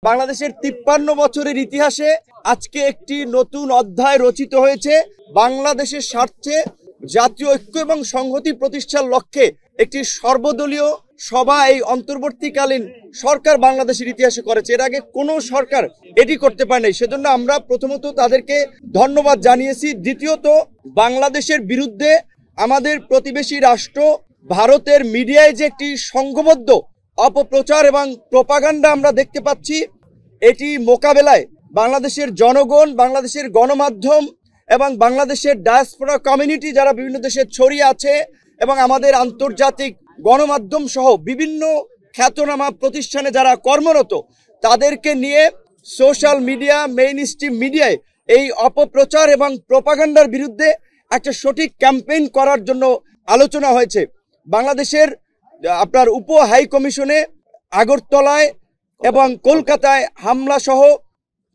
বাংলাদেশের 53 বছরের ইতিহাসে আজকে একটি নতুন অধ্যায় রচিত হয়েছে। বাংলাদেশের স্বার্থে জাতীয় ঐক্য এবং সংহতি প্রতিষ্ঠার লক্ষ্যে একটি সর্বদলীয় সভা এই অন্তর্বর্তীকালীন সরকার বাংলাদেশের ইতিহাসে করেছে। এর আগে কোনো সরকার এটি করতে পারেনি। সেজন্য আমরা প্রথমত তাদেরকে ধন্যবাদ জানিয়েছি। দ্বিতীয়ত, বাংলাদেশের বিরুদ্ধে আমাদের প্রতিবেশী রাষ্ট্র ভারতের মিডিয়ায় যে একটি সংঘবদ্ধ অপপ্রচার এবং প্রোপাগান্ডা আমরা দেখতে পাচ্ছি, এটি মোকাবেলায় বাংলাদেশের জনগণ, বাংলাদেশের গণমাধ্যম এবং বাংলাদেশের ডায়াসপোরা কমিউনিটি যারা বিভিন্ন দেশে ছড়িয়ে আছে এবং আমাদের আন্তর্জাতিক গণমাধ্যম সহ বিভিন্ন খ্যাতনামা প্রতিষ্ঠানে যারা কর্মরত, তাদেরকে নিয়ে সোশ্যাল মিডিয়া, মেইন স্ট্রিম মিডিয়ায় এই অপপ্রচার এবং প্রোপাগান্ডার বিরুদ্ধে একটা সঠিক ক্যাম্পেইন করার জন্য আলোচনা হয়েছে। বাংলাদেশের আপনার উপ হাই কমিশনে আগরতলায় এবং কলকাতায় হামলা সহ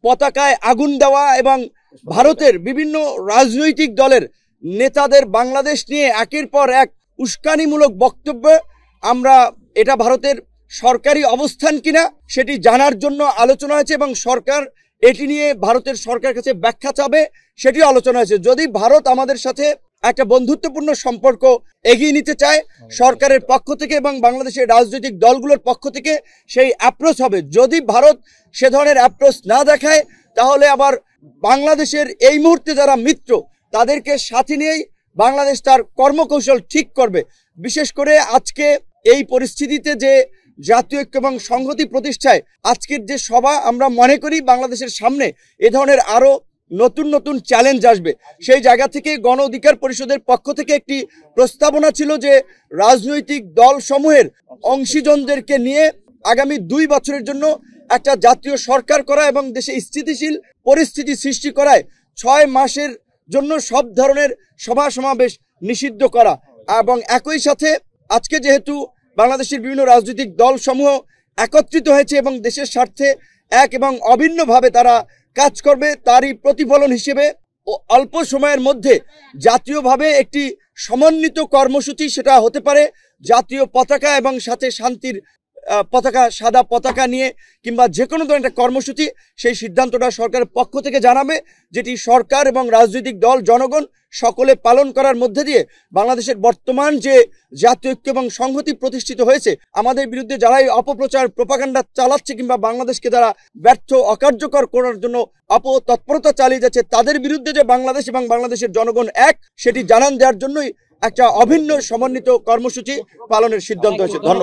পতাকায় আগুন দেওয়া এবং ভারতের বিভিন্ন রাজনৈতিক দলের নেতাদের বাংলাদেশ নিয়ে একের পর এক উস্কানিমূলক বক্তব্য, আমরা এটা ভারতের সরকারি অবস্থান কিনা সেটি জানার জন্য আলোচনা হয়েছে এবং সরকার এটি নিয়ে ভারতের সরকারের কাছে ব্যাখ্যা চাবে, সেটিও আলোচনা হয়েছে। যদি ভারত আমাদের সাথে একটা বন্ধুত্বপূর্ণ সম্পর্ক এগিয়ে নিতে চায়, সরকারের পক্ষ থেকে এবং বাংলাদেশের রাজনৈতিক দলগুলোর পক্ষ থেকে সেই অ্যাপ্রোচ হবে। যদি ভারত সে ধরনের অ্যাপ্রোচ না দেখায়, তাহলে আবার বাংলাদেশের এই মুহূর্তে যারা মিত্র, তাদেরকে সাথে নিয়েই বাংলাদেশ তার কর্মকৌশল ঠিক করবে। বিশেষ করে আজকে এই পরিস্থিতিতে যে জাতীয় ঐক্য এবং সংহতি প্রতিষ্ঠায় আজকের যে সভা, আমরা মনে করি বাংলাদেশের সামনে এ ধরনের আরো নতুন নতুন চ্যালেঞ্জ আসবে। সেই জায়গা থেকে গণ অধিকার পরিষদের পক্ষ থেকে একটি প্রস্তাবনা ছিল যে রাজনৈতিক দল সমূহের অংশীজনদেরকে নিয়ে আগামী 2 বছরের জন্য একটা জাতীয় সরকার করা এবং দেশে স্থিতিশীল পরিস্থিতি সৃষ্টি করায় 6 মাসের জন্য সব ধরনের সভা সমাবেশ নিষিদ্ধ করা। এবং একই সাথে আজকে যেহেতু বাংলাদেশের বিভিন্ন রাজনৈতিক দল সমূহ একত্রিত হয়েছে এবং দেশের স্বার্থে এক এবং অভিন্নভাবে তারা কাজ করবে, তারই প্রতিফলন হিসেবে অল্প সময়ের মধ্যে জাতীয়ভাবে একটি সমন্বিত কর্মসূচি, সেটা হতে পারে জাতীয় পতাকা এবং সাথে শান্তির পতাকা, সাদা পতাকা নিয়ে কিংবা যে কোনো ধরনের একটা কর্মসূচি, সেই সিদ্ধান্তটা সরকারের পক্ষ থেকে জানাবে, যেটি সরকার এবং রাজনৈতিক দল, জনগণ সকলে পালন করার মধ্যে দিয়ে বাংলাদেশের বর্তমান যে জাতীয় ঐক্য এবং সংহতি প্রতিষ্ঠিত হয়েছে, আমাদের বিরুদ্ধে যারাই অপপ্রচার প্রোপাগান্ডা চালাচ্ছে কিংবা বাংলাদেশকে যারা ব্যর্থ অকার্যকর করার জন্য অপতৎপরতা চালিয়ে যাচ্ছে, তাদের বিরুদ্ধে যে বাংলাদেশ এবং বাংলাদেশের জনগণ এক, সেটি জানান দেওয়ার জন্যই একটা অভিন্ন সমন্বিত কর্মসূচি পালনের সিদ্ধান্ত হয়েছে। ধন্যবাদ।